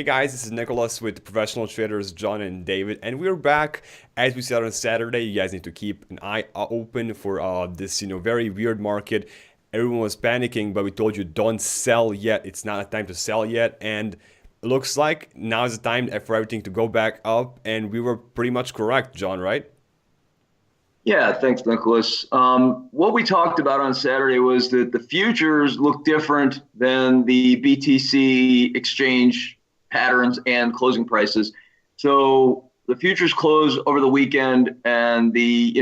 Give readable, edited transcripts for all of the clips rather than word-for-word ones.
guys, this is Nicholas with Professional Traders John and David, and we're back. As we said on Saturday, you guys need to keep an eye open for this, very weird market. Everyone was panicking, but we told you don't sell yet. It's not a time to sell yet, and it looks like now is the time for everything to go back up, and we were pretty much correct, John, right? Yeah, thanks, Nicholas. What we talked about on Saturday was that the futures look different than the BTC exchange patterns and closing prices. So the futures close over the weekend, and the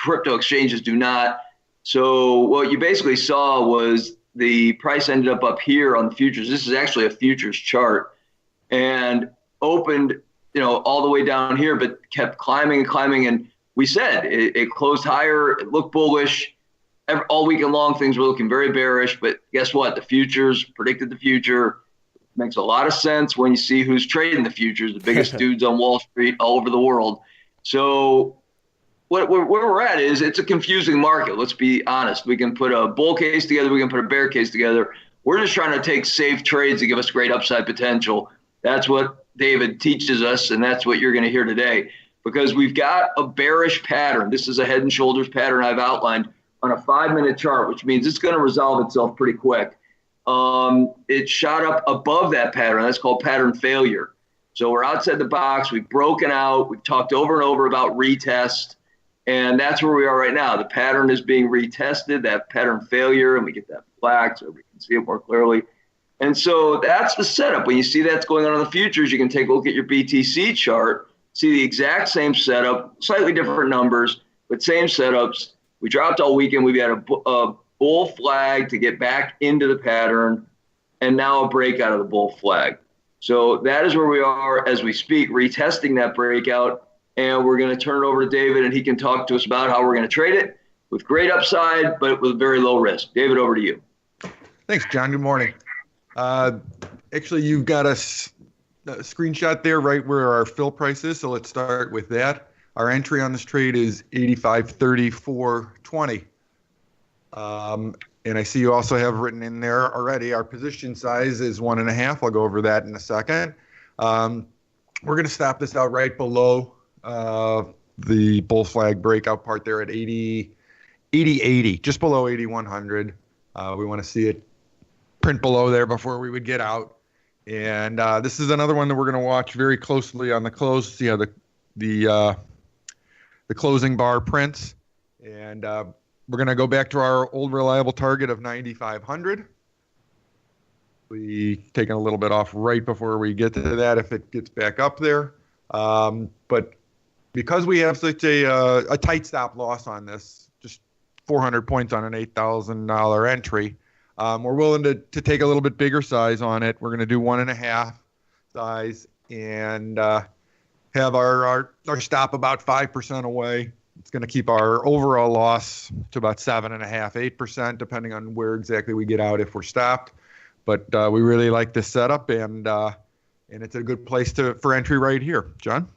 crypto exchanges do not. So what you basically saw was the price ended up here on the futures. This is actually a futures chart, and opened all the way down here, but kept climbing and climbing. And we said it closed higher. It looked bullish. All weekend long, things were looking very bearish. But guess what? The futures predicted the future. Makes a lot of sense when you see who's trading the futures, the biggest dudes on Wall Street all over the world. So where we're at is it's a confusing market. Let's be honest. We can put a bull case together. We can put a bear case together. We're just trying to take safe trades to give us great upside potential. That's what David teaches us, and that's what you're going to hear today. Because we've got a bearish pattern. This is a head and shoulders pattern I've outlined on a 5-minute chart, which means it's going to resolve itself pretty quick. It shot up above that pattern. That's called pattern failure. So we're outside the box. We've broken out. We've talked over and over about retest. And that's where we are right now. The pattern is being retested, that pattern failure, and we get that flag so we can see it more clearly. And so that's the setup. When you see that's going on in the futures, you can take a look at your BTC chart. See the exact same setup, slightly different numbers, but same setups. We dropped all weekend. We've had a bull flag to get back into the pattern, and now a breakout of the bull flag. So that is where we are as we speak, retesting that breakout. And we're going to turn it over to David, and he can talk to us about how we're going to trade it with great upside, but with very low risk. David, over to you. Thanks, John. Good morning. Actually, you've got a screenshot there right where our fill price is, so let's start with that. Our entry on this trade is 85.3420. And I see you also have written in there already our position size is 1.5. I'll go over that in a second. We're going to stop this out right below the bull flag breakout part there at 80, just below 8100. We want to see it print below there before we would get out. And this is another one that we're going to watch very closely on the close, see how the closing bar prints. And we're going to go back to our old reliable target of 9,500. We taking a little bit off right before we get to that if it gets back up there. But because we have such a tight stop loss on this, just 400 points on an $8,000 entry, we're willing to take a little bit bigger size on it. We're going to do 1.5 size and have our stop about 5% away. It's going to keep our overall loss to about 7.5%, 8%, depending on where exactly we get out if we're stopped. But we really like this setup, and it's a good place for entry right here. John?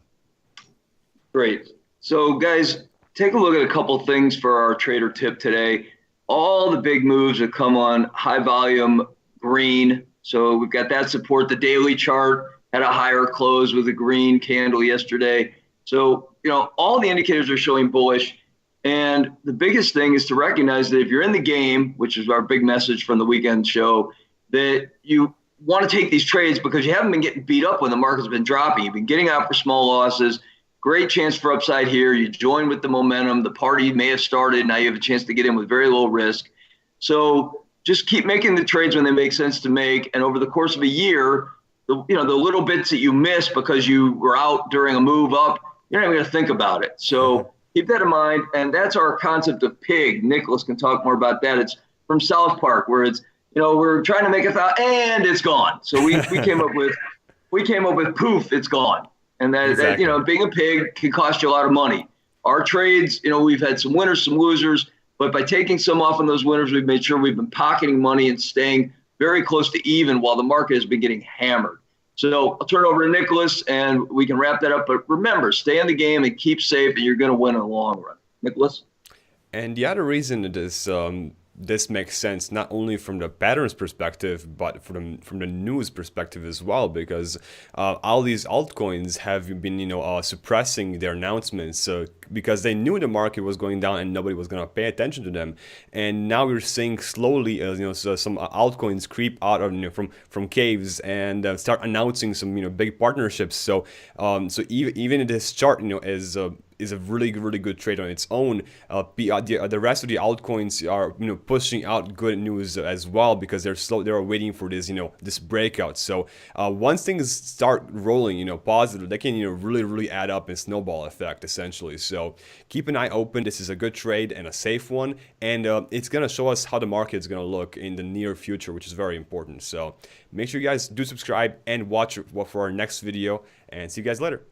Great. So, guys, take a look at a couple things for our trader tip today. All the big moves have come on high volume green. So we've got that support. The daily chart had a higher close with a green candle yesterday. So, all the indicators are showing bullish. And the biggest thing is to recognize that if you're in the game, which is our big message from the weekend show, that you want to take these trades because you haven't been getting beat up when the market's been dropping. You've been getting out for small losses. Great chance for upside here. You join with the momentum. The party may have started. Now you have a chance to get in with very low risk. So just keep making the trades when they make sense to make. And over the course of a year, the little bits that you miss because you were out during a move up, you're not even going to think about it. So keep that in mind. And that's our concept of pig. Nicholas can talk more about that. It's from South Park, where it's, we're trying to make a thought and it's gone. So we came up with poof, it's gone. And that being a pig can cost you a lot of money. Our trades, we've had some winners, some losers, but by taking some off on those winners, we've made sure we've been pocketing money and staying very close to even while the market has been getting hammered. So I'll turn it over to Nicholas and we can wrap that up. But remember, stay in the game and keep safe, and you're going to win in the long run. Nicholas? And the other reason it is this makes sense not only from the patterns perspective, but from the news perspective as well, because all these altcoins have been, suppressing their announcements because they knew the market was going down and nobody was going to pay attention to them. And now we're seeing slowly, so some altcoins creep out of, from caves and start announcing some, big partnerships. So even in this chart, is a really good trade on its own. The rest of the altcoins are pushing out good news as well, because they're waiting for this this breakout. So once things start rolling positive, they can really add up and snowball effect essentially. So keep an eye open. This is a good trade and a safe one, and it's gonna show us how the market is gonna look in the near future, which is very important. So make sure you guys do subscribe and watch for our next video, and see you guys later.